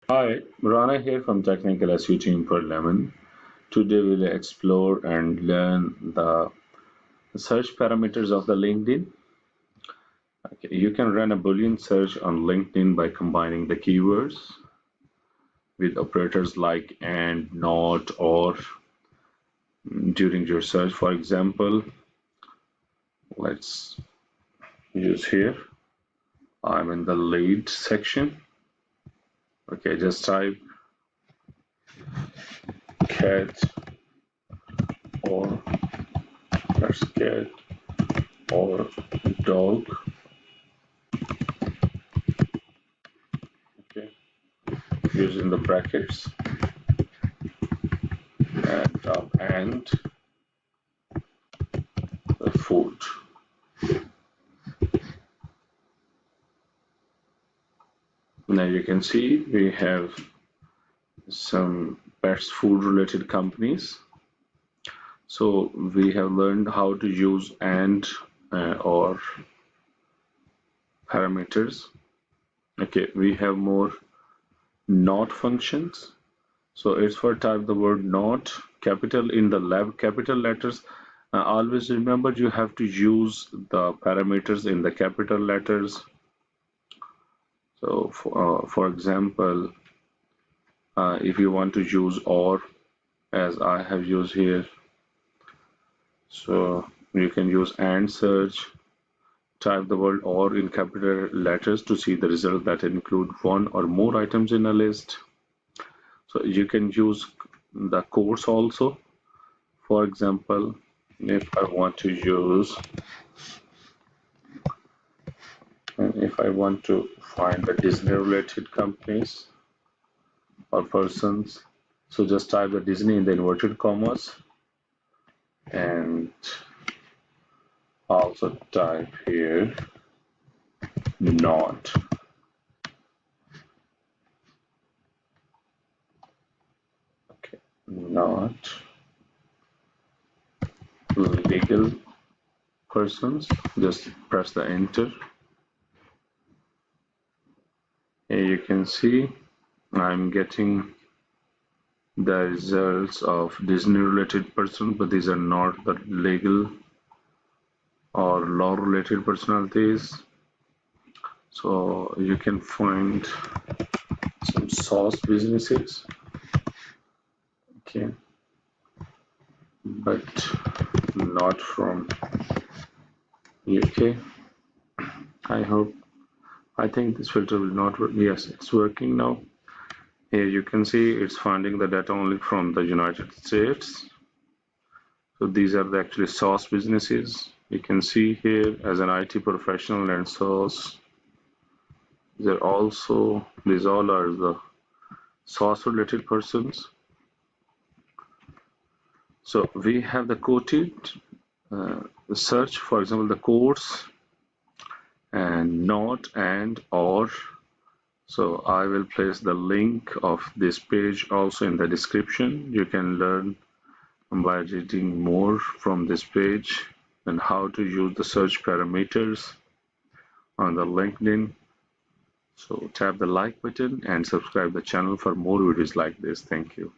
Hi, Rana here from Technical SU Team for Lemon. Today we'll explore and learn the search parameters of the LinkedIn. Okay, you can run a Boolean search on LinkedIn by combining the keywords with operators like and, not, or during your search. For example, let's use here. I'm in the lead section. Okay, just type cat or let's cat or dog. Okay, using the brackets and the food. Now you can see we have some pets food related companies. So we have learned how to use and or parameters. Okay, we have more not functions. So it's for type the word not capital in the lab capital letters. Always remember you have to use the parameters in the capital letters. So for example, if you want to use or as I have used here, so you can use and search, type the word or in capital letters to see the result that include one or more items in a list. So you can use the quotes also. For example, if I want to use, if I want to find the Disney related companies or persons, so just type the Disney in the inverted commas and also type here not. Okay, not legal persons. Just press the enter. Here you can see I'm getting the results of Disney related person, but these are not the legal or law related personalities. So you can find some sauce businesses, okay, but not from UK. I think this filter will not work. Yes, it's working now. Here you can see it's finding the data only from the United States. So these are the actually sauce businesses. You can see here as an IT professional and sauce. These all are the sauce related persons. So we have the quoted search, for example, the quotes and not and or. So I will place the link of this page also in the description. You can learn by reading more from this page and how to use the search parameters on the LinkedIn. So tap the like button and subscribe the channel for more videos like this. Thank you.